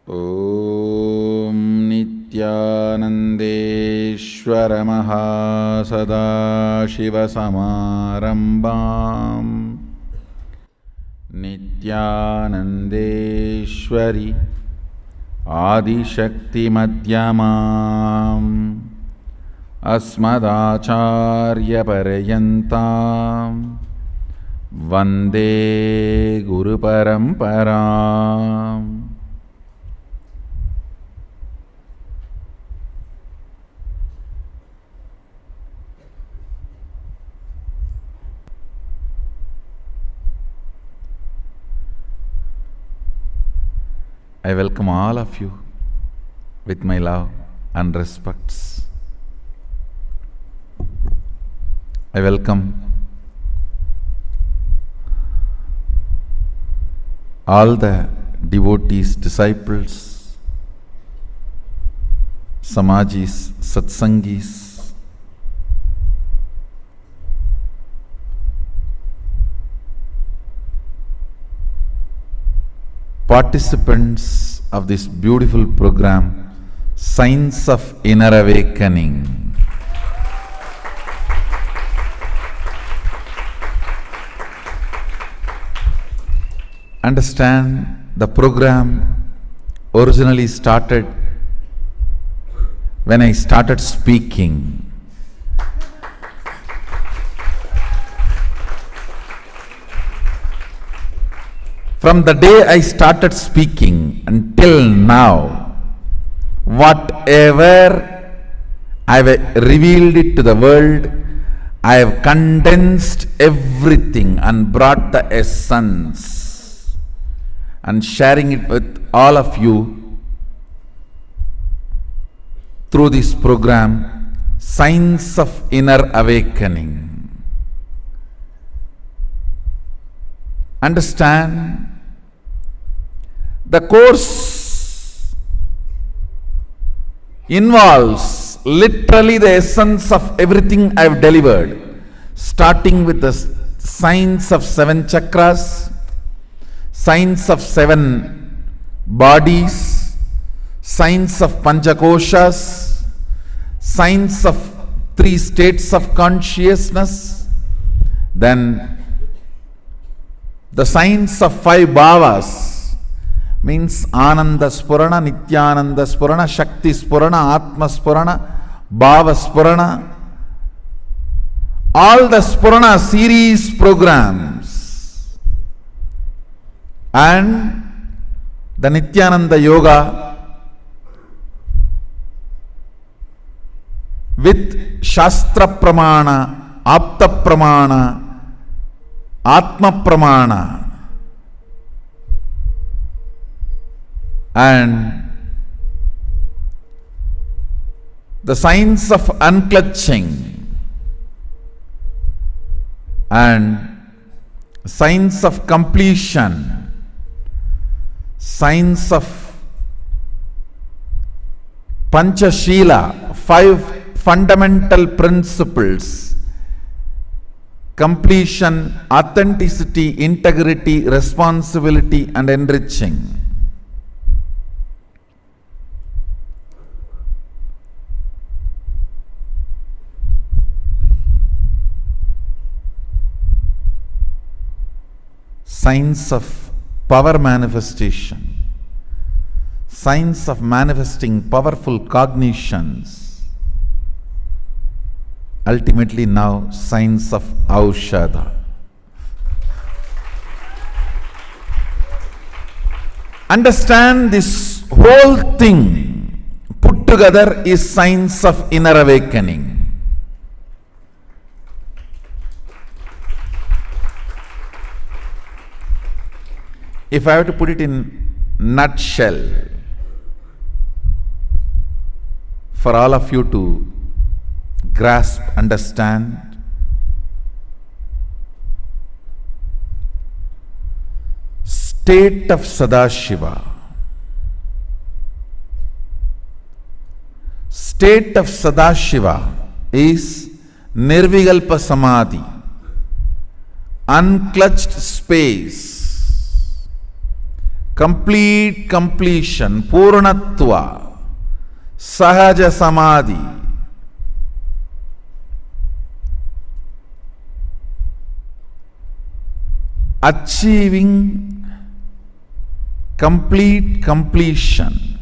ॐ नित्यानन्देश्वरमहासदाशिवसमारम्भां नित्यानन्देश्वरि आदिशक्तिमध्यमाम् अस्मदाचार्यपर्यन्तां वन्दे गुरुपरम्पराम्। I welcome all of you with my love and respects. I welcome all the devotees, disciples, Samajis, Satsangis, participants of this beautiful program, Signs of Inner Awakening. Understand, the program originally started when I started speaking. From the day I started speaking until now, whatever I have revealed it to the world, I have condensed everything and brought the essence and sharing it with all of you through this program, Signs of Inner Awakening. Understand, the course involves literally the essence of everything I have delivered, starting with the signs of 7 chakras, signs of 7 bodies, signs of Panchakoshas, signs of 3 states of consciousness, then the signs of 5 bhavas, means Ananda Spurana, Nityananda Spurana, Shakti Spurana, Atma Spurana, Bhava Spurana, all the Spurana series programs, and the Nityananda Yoga with Shastra Pramana, Apta Pramana, Atma Pramana, and the signs of unclutching and signs of completion, signs of Panchashila, 5 fundamental principles: completion, authenticity, integrity, responsibility, and enriching. Signs of power manifestation, signs of manifesting powerful cognitions, ultimately now signs of Aushadha. Understand, this whole thing put together is signs of inner awakening. If I have to put it in nutshell, for all of you to grasp, understand, state of Sadashiva. State of Sadashiva is Nirvikalpa Samadhi, unclutched space, complete completion, Purnatva, Sahaja Samadhi. Achieving complete completion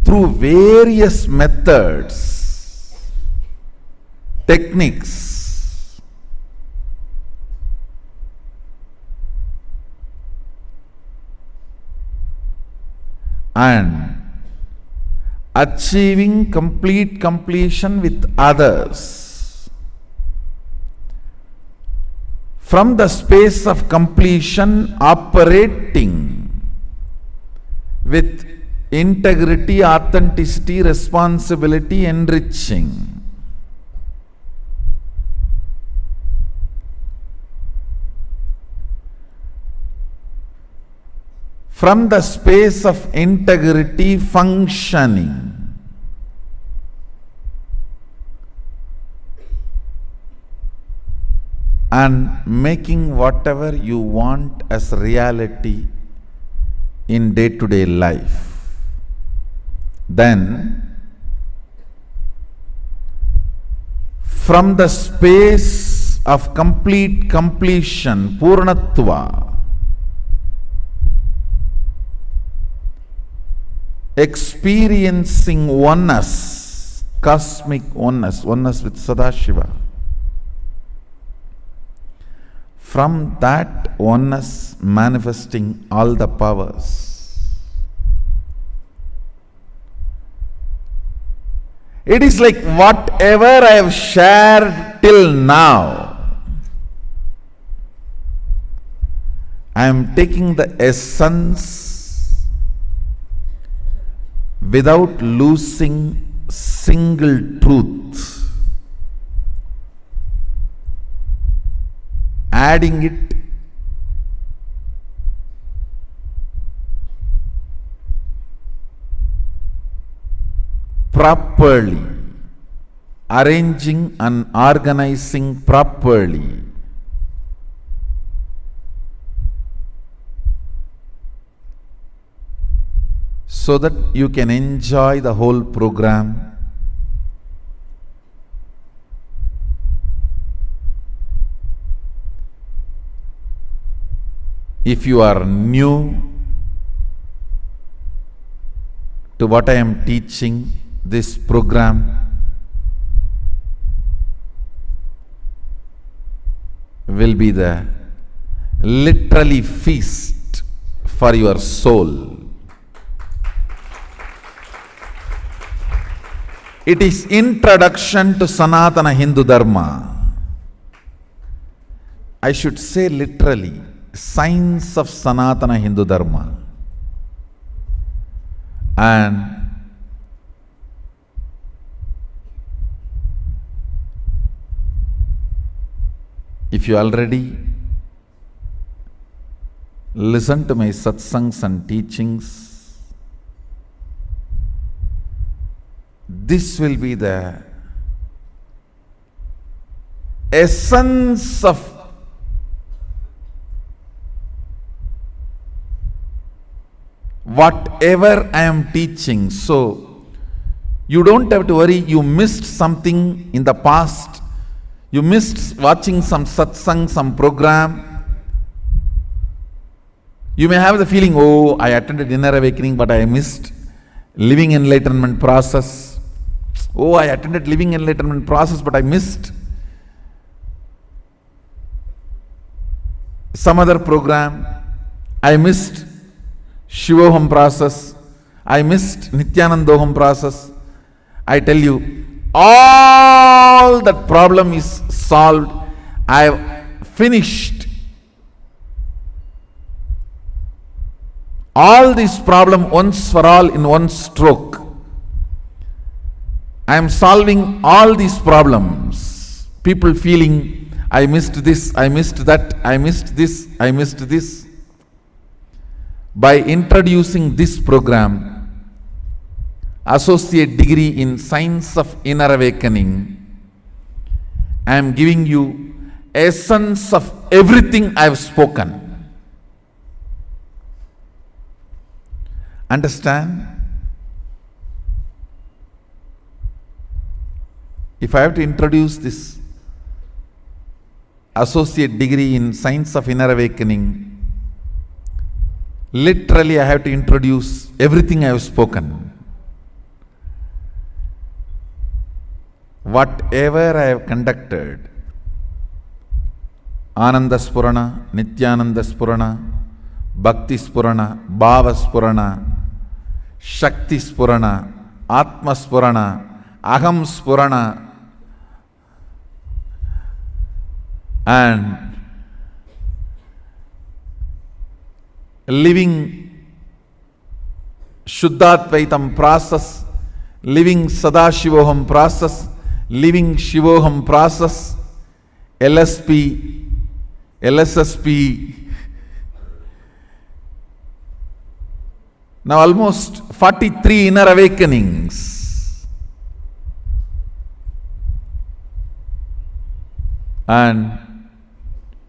through various methods, techniques, and achieving complete completion with others. From the space of completion, operating with integrity, authenticity, responsibility, enriching. From the space of integrity, functioning. And making whatever you want as reality in day-to-day life. Then, from the space of complete completion, Purnatva, experiencing oneness, cosmic oneness, oneness with Sadashiva. From that oneness manifesting all the powers. It is like whatever I have shared till now, I am taking the essence without losing single truth. Adding it properly, arranging and organizing properly. So that you can enjoy the whole program. If you are new to what I am teaching, this program will be the literally feast for your soul. It is introduction to Sanatana Hindu Dharma. I should say literally, science of Sanatana Hindu Dharma. And if you already listen to my satsangs and teachings, this will be the essence of whatever I am teaching. So, you don't have to worry you missed something in the past. You missed watching some satsang, some program. You may have the feeling, oh, I attended inner awakening, but I missed living enlightenment process. Oh, I attended living enlightenment process, but I missed some other program. I missed Shivoham process. I missed Nityanandoham process. I tell you, all that problem is solved. I have finished all this problem once for all in one stroke. I am solving all these problems. People feeling, I missed this, I missed that, I missed this, I missed this. By introducing this program, Associate Degree in Science of Inner Awakening, I am giving you essence of everything I have spoken. Understand? If I have to introduce this associate degree in science of inner awakening, literally I have to introduce everything I have spoken. Whatever I have conducted, Ananda Spurana, Nityananda Spurana, Bhakti Spurana, Bhava Spurana, Shakti Spurana, Atma Spurana, Aham Spurana, and living Shuddhadvaitam process, living Sadashivoham process, living Shivoham process, LSP, LSSP. Now almost 43 inner awakenings. And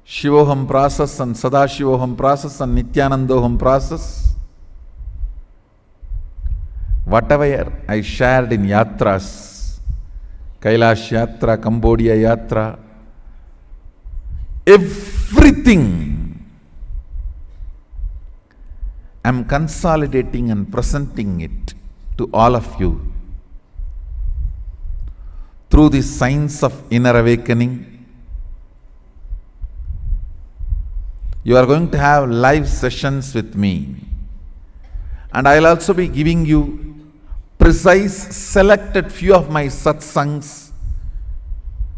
Shivoham process and Sadashivoham process and Nityanandoham process. Whatever I shared in yatras, Kailash Yatra, Cambodia Yatra, everything I am consolidating and presenting it to all of you through the science of inner awakening. You are going to have live sessions with me, and I will also be giving you precise selected few of my satsangs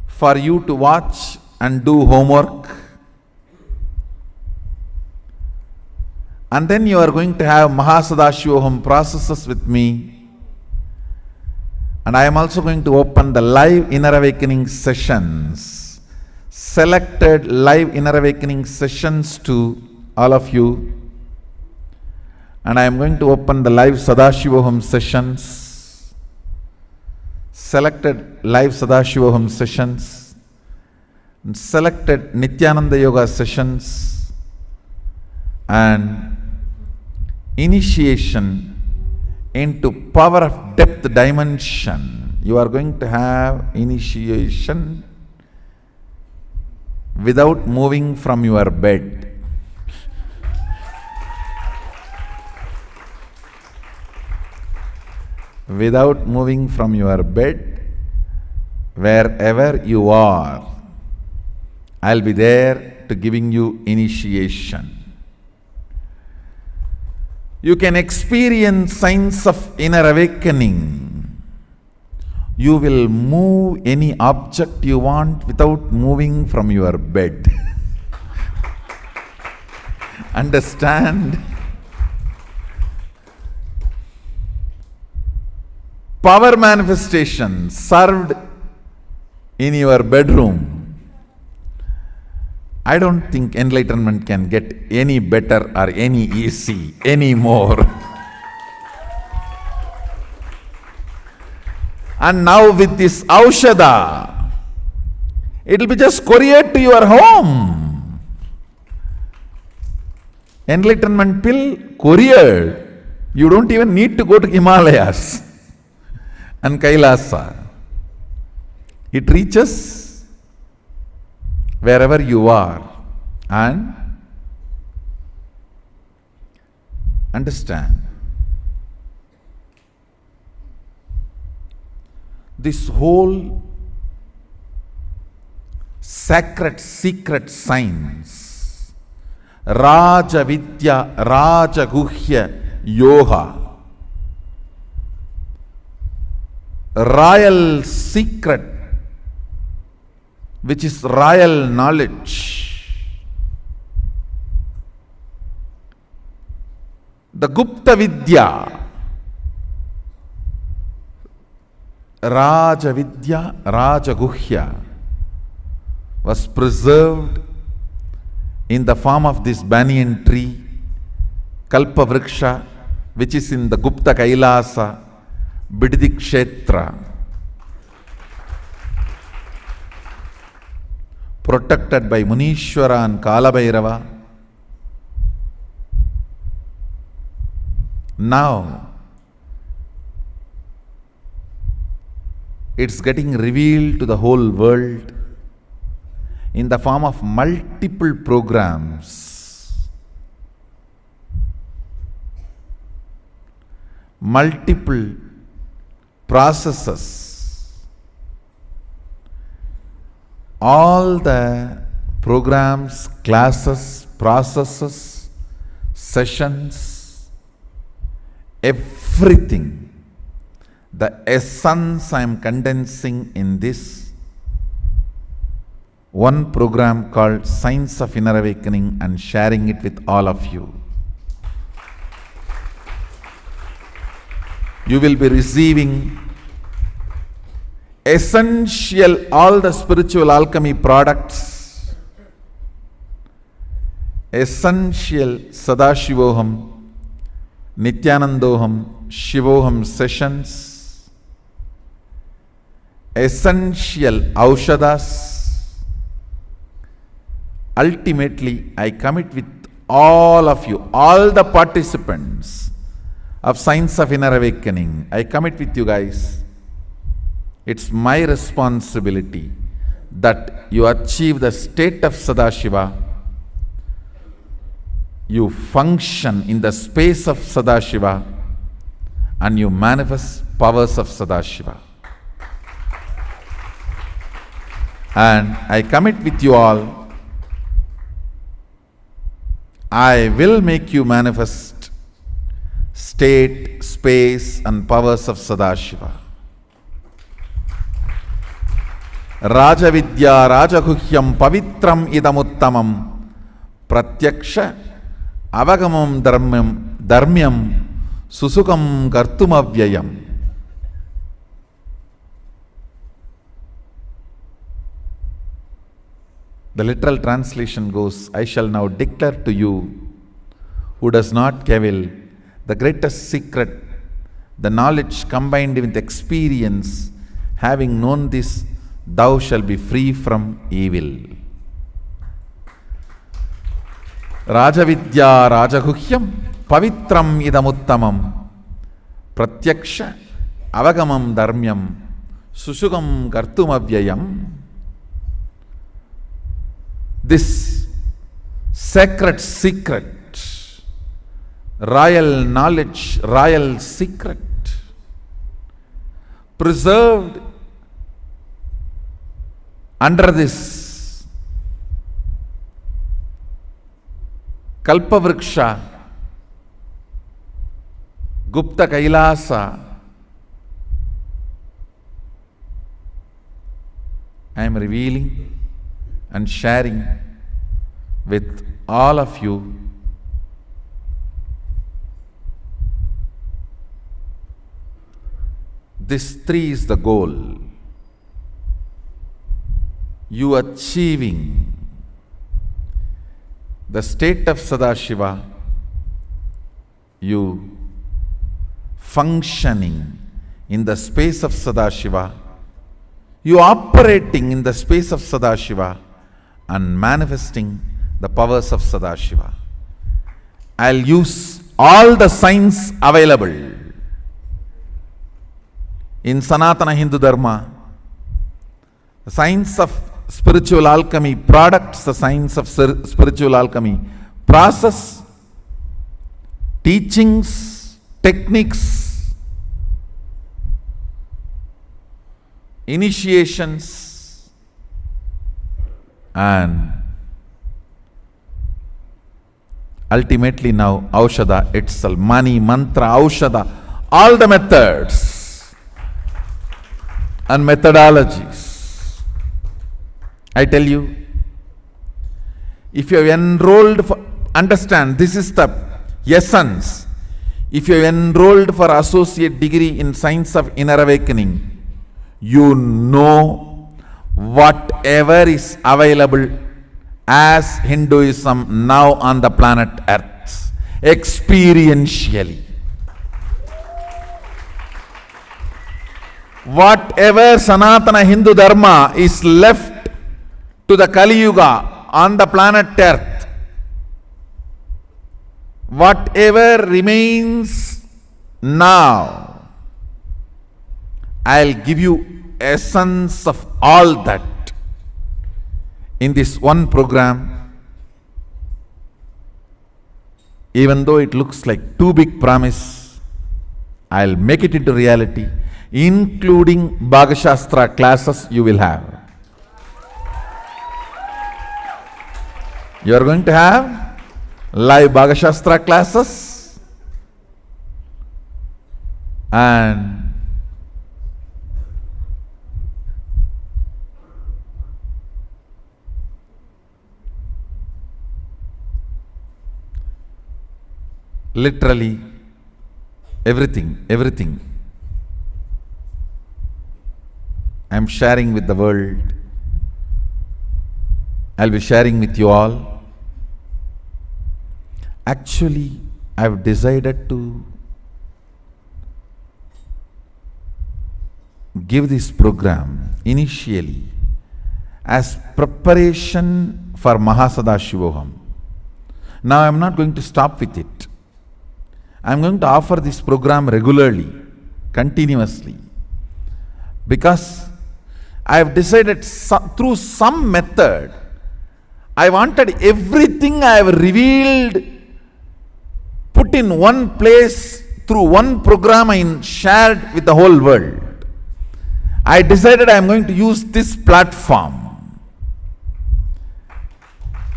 for you to watch and do homework. And then you are going to have Mahasadashivoham processes with me, and I am also going to open the live inner awakening sessions, selected live inner awakening sessions to all of you. And I am going to open the live Sadashivoham sessions, selected live Sadashivoham sessions, and selected Nityananda Yoga sessions, and initiation into power of depth dimension. You are going to have initiation without moving from your bed. Without moving from your bed, wherever you are, I'll be there to giving you initiation. You can experience signs of inner awakening. You will move any object you want without moving from your bed. Understand? Power manifestation served in your bedroom. I don't think enlightenment can get any better or any easy anymore. And now with this Aushadha, it will be just couriered to your home. Enlightenment pill couriered. You don't even need to go to Himalayas and Kailasa. It reaches wherever you are. And understand, this whole sacred secret science, Raja Vidya, Raja Guhya Yoga, royal secret, which is royal knowledge, the Gupta Vidya, Raja Vidya, Raja Guhya, was preserved in the form of this banyan tree, Kalpa Vriksha, which is in the Gupta Kailasa, Bididi Kshetra, protected by Munishwara and Kalabhairava, Now, it's getting revealed to the whole world in the form of multiple programs, multiple processes. All the programs, classes, processes, sessions, everything, the essence I am condensing in this one program called Science of Inner Awakening and sharing it with all of you. You will be receiving essential, all the spiritual alchemy products, essential Sadashivoham, Nityanandoham, Shivoham sessions, essential Aushadas. Ultimately, I commit with all of you, all the participants of Science of Inner Awakening, I commit with you guys. It's my responsibility that you achieve the state of Sadashiva. You function in the space of Sadashiva and you manifest powers of Sadashiva. And I commit with you all, I will make you manifest state, space and powers of Sadashiva. Rajavidya Rajaguhyam Pavitram Idamuttamam Pratyaksha Avagamam Dharmyam Susukam Kartumavyayam. The literal translation goes, I shall now declare to you who does not cavil the greatest secret, the knowledge combined with experience, having known this, thou shalt be free from evil. Rajavidya Rajaguhyam Pavitram Idamuttamam Pratyaksha Avagamam Dharmyam Susukam Kartumavyayam. This sacred secret, royal knowledge, royal secret, preserved under this Kalpavriksha, Gupta Kailasa, I am revealing and sharing with all of you. This three is the goal. You achieving the state of Sadashiva, you functioning in the space of Sadashiva, you operating in the space of Sadashiva and manifesting the powers of Sadashiva. I'll use all the signs available in Sanatana Hindu Dharma, the science of spiritual alchemy products, the science of spiritual alchemy process, teachings, techniques, initiations, and ultimately now Aushada itself, Mani, Mantra, Aushada, all the methods and methodologies. I tell you, if you have enrolled for, understand, this is the essence. If you have enrolled for associate degree in Science of Inner Awakening, you know whatever is available as Hinduism now on the planet Earth, experientially. Whatever Sanatana Hindu Dharma is left to the Kali Yuga on the planet Earth, whatever remains Now, I'll give you essence of all that in this one program. Even though it looks like too big promise, I'll make it into reality, including Bhagashastra classes you will have. You are going to have live Bhagashastra classes and literally everything I'm sharing with the world, I'll be sharing with you all. Actually, I've decided to give this program initially as preparation for Mahasadashivoham. Now I'm not going to stop with it. I'm going to offer this program regularly, continuously, because I have decided through some method, I wanted everything I have revealed, put in one place through one program and shared with the whole world. I decided I am going to use this platform,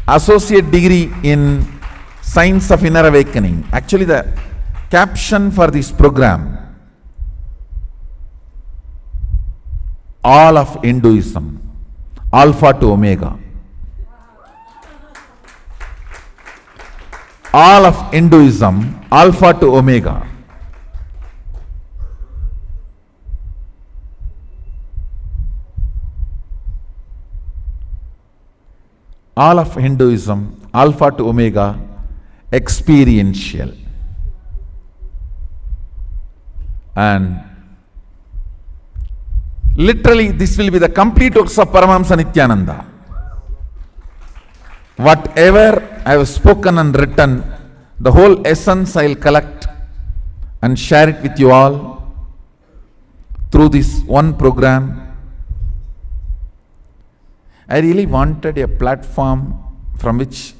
associate degree in Science of Inner Awakening. Actually, the caption for this program, all of Hinduism, Alpha to Omega. All of Hinduism, Alpha to Omega. All of Hinduism, Alpha to Omega, experiential. And literally this will be the complete works of Paramahamsa Nityananda. Whatever I have spoken and written, the whole essence I will collect and share it with you all through this one program. I really wanted a platform from which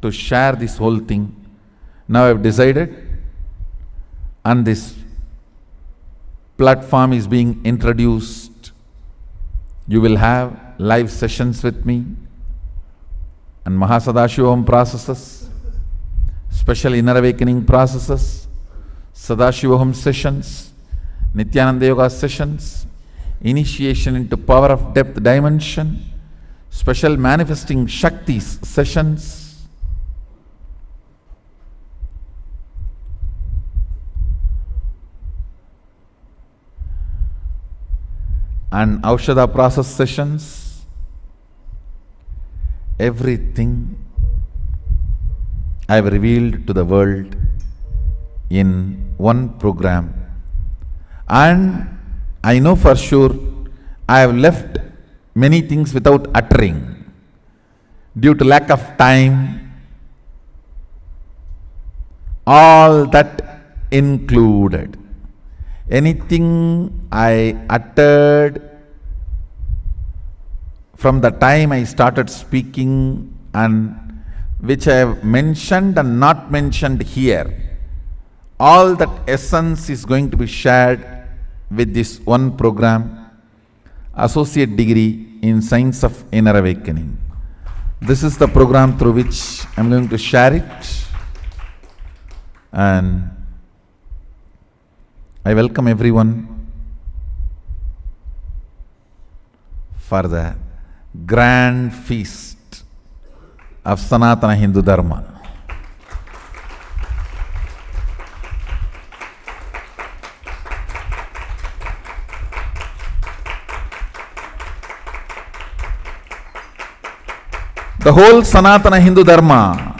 to share this whole thing. Now I have decided, and this platform is being introduced. You will have live sessions with me and Mahasadashivoham processes, special inner awakening processes, Sadashivoham sessions, Nityananda Yoga sessions, initiation into power of depth dimension, special manifesting Shaktis sessions, and Aushadha process sessions. Everything I have revealed to the world in one program. And I know for sure I have left many things without uttering due to lack of time. All that included. Anything I uttered from the time I started speaking and which I have mentioned and not mentioned here, all that essence is going to be shared with this one program, Associate Degree in Science of Inner Awakening. This is the program through which I am going to share it, and I welcome everyone for the grand feast of Sanatana Hindu Dharma. The whole Sanatana Hindu Dharma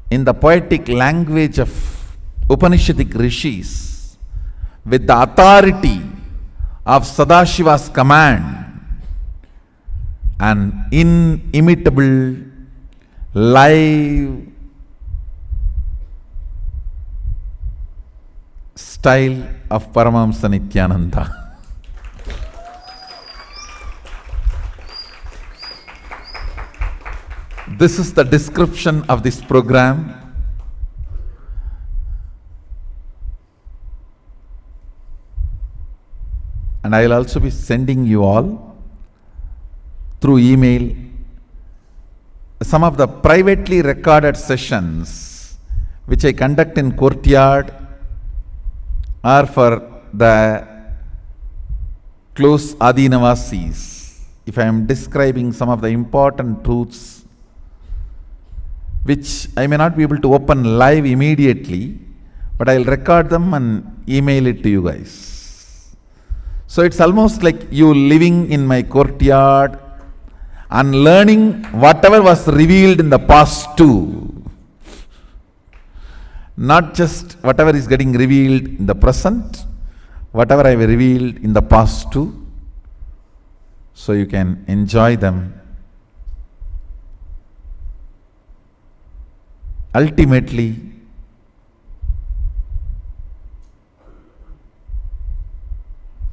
in the poetic language of Upanishadic rishis, with the authority of Sadashiva's command and inimitable live style of Paramahamsa Nityananda. This is the description of this program. And I will also be sending you all through email some of the privately recorded sessions which I conduct in Courtyard or for the close Adinavasis. If I am describing some of the important truths which I may not be able to open live immediately, but I will record them and email it to you guys. So it's almost like you living in my courtyard and learning whatever was revealed in the past too. Not just whatever is getting revealed in the present, whatever I have revealed in the past too. So you can enjoy them. Ultimately,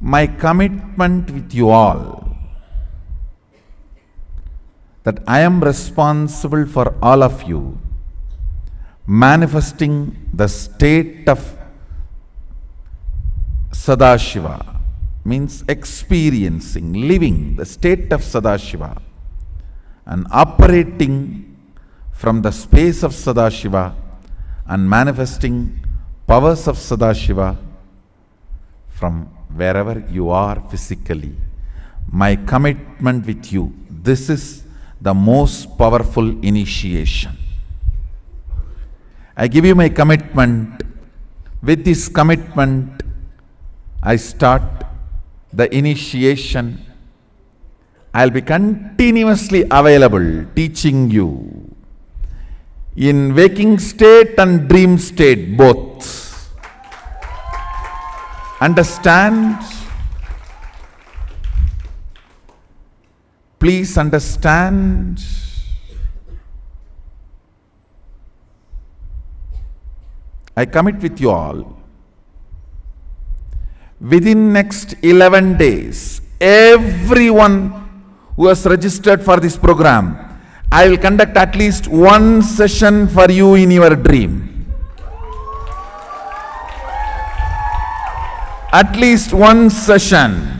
my commitment with you all, that I am responsible for all of you manifesting the state of Sadashiva, means experiencing, living the state of Sadashiva and operating from the space of Sadashiva and manifesting powers of Sadashiva from wherever you are physically. My commitment with you, this is the most powerful initiation. I give you my commitment. With this commitment, I start the initiation. I'll be continuously available, teaching you in waking state and dream state both. Understand? Please understand. I commit with you all. Within next 11 days, everyone who has registered for this program, I will conduct at least one session for you in your dream. At least one session.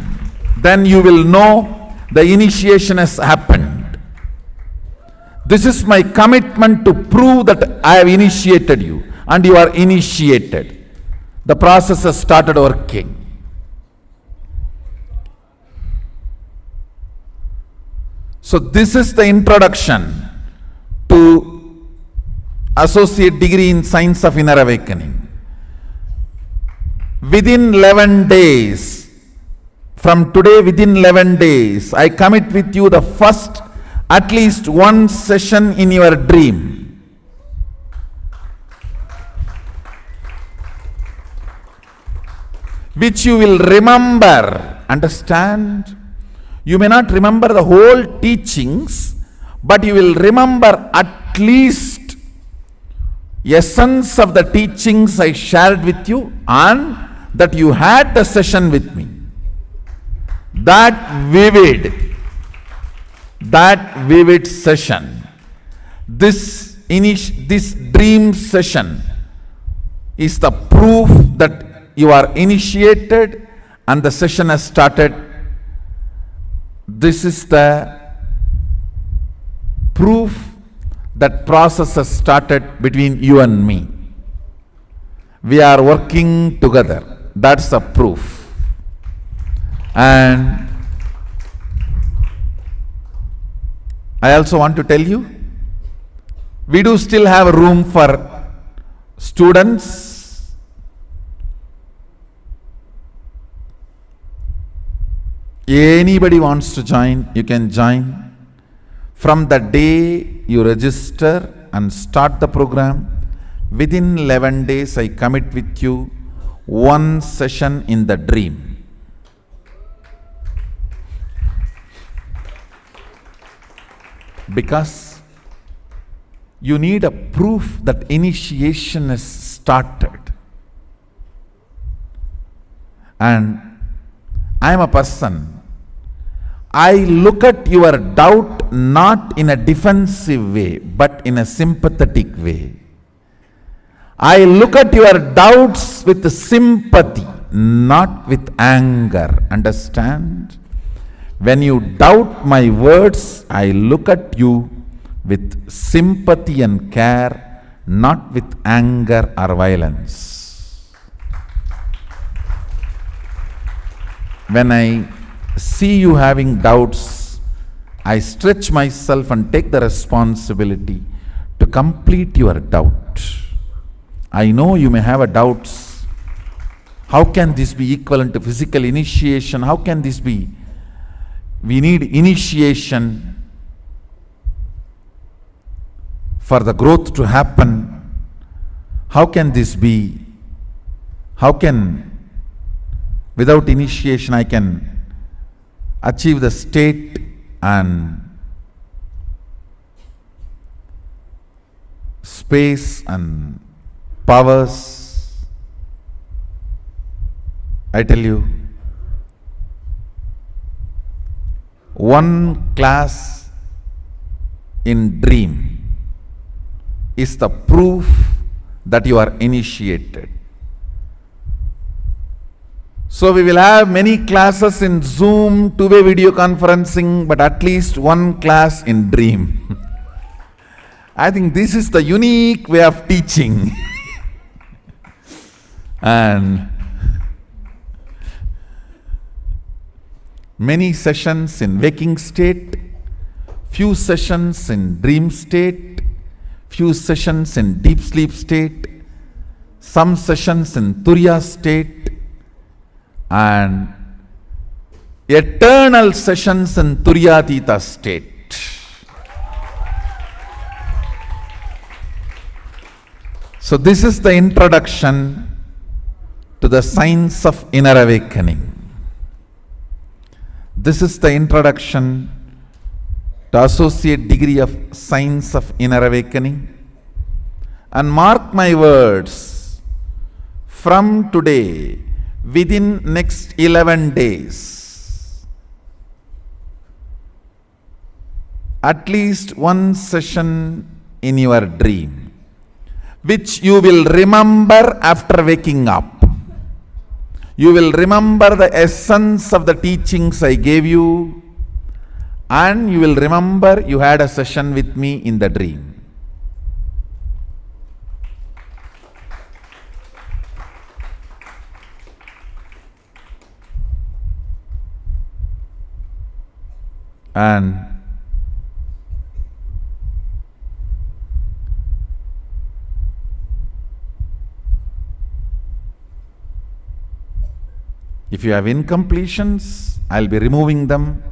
Then you will know the initiation has happened. This is my commitment to prove that I have initiated you and you are initiated. The process has started working. So this is the introduction to Associate Degree in Science of Inner Awakening. Within 11 days, from today within 11 days, I commit with you the first at least one session in your dream. Which you will remember. Understand? You may not remember the whole teachings, but you will remember at least essence of the teachings I shared with you and that you had the session with me. That vivid session, this dream session is the proof that you are initiated and the session has started. This is the proof that process has started between you and me. We are working together. That's the proof. And I also want to tell you, we do still have room for students. Anybody wants to join, you can join. From the day you register and start the program, within 11 days I commit with you one session in the dream. Because you need a proof that initiation is started. And I am a person. I look at your doubt not in a defensive way, but in a sympathetic way. I look at your doubts with sympathy, not with anger. Understand? When you doubt my words, I look at you with sympathy and care, not with anger or violence. When I see you having doubts, I stretch myself and take the responsibility to complete your doubt. I know you may have a doubts. How can this be equivalent to physical initiation? How can this be? We need initiation for the growth to happen. How can this be? How can, without initiation, I can achieve the state and space and powers? I tell you, one class in dream is the proof that you are initiated. So we will have many classes in Zoom, two-way video conferencing, but at least one class in dream. I think this is the unique way of teaching. And many sessions in waking state, few sessions in dream state, few sessions in deep sleep state, some sessions in Turiya state, and eternal sessions in Turiyatita state. So this is the introduction to the science of inner awakening. This is the introduction to associate degree of science of inner awakening. And mark my words, from today, within next 11 days, at least one session in your dream, which you will remember after waking up. You will remember the essence of the teachings I gave you, and you will remember you had a session with me in the dream. And if you have incompletions, I'll be removing them,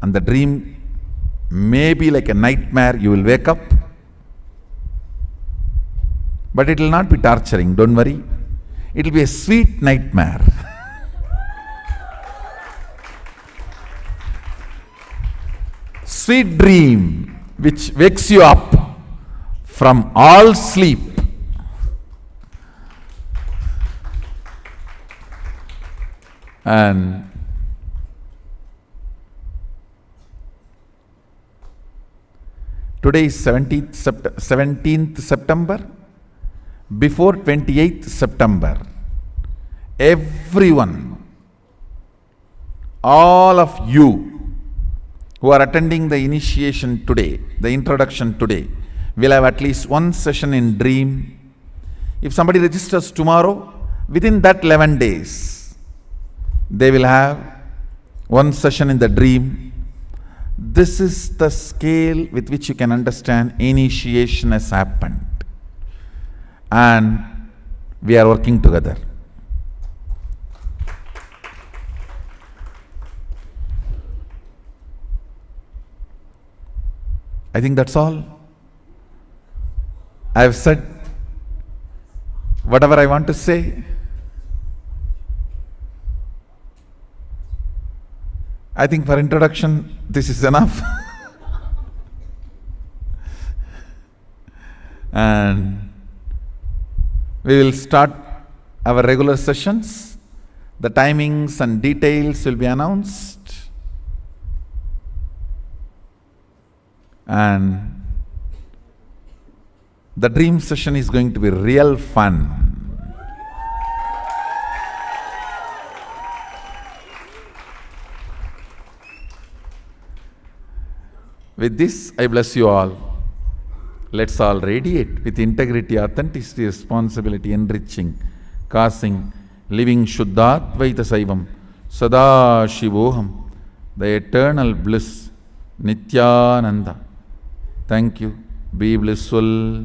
and the dream may be like a nightmare. You will wake up, but it will not be torturing, don't worry. It will be a sweet nightmare. Sweet dream which wakes you up from all sleep. And today is 17th September. Before 28th September, everyone, all of you who are attending the initiation today, the introduction today, will have at least one session in dream. If somebody registers tomorrow, within that 11 days, they will have one session in the dream. This is the scale with which you can understand initiation has happened. And we are working together. I think that's all. I have said whatever I want to say. I think for introduction, this is enough. And we will start our regular sessions. The timings and details will be announced. And the dream session is going to be real fun. With this, I bless you all. Let's all radiate with integrity, authenticity, responsibility, enriching, causing, living Shuddhadvaita Saivam, Sada Shivoham, the eternal bliss, Nityananda. Thank you. Be blissful.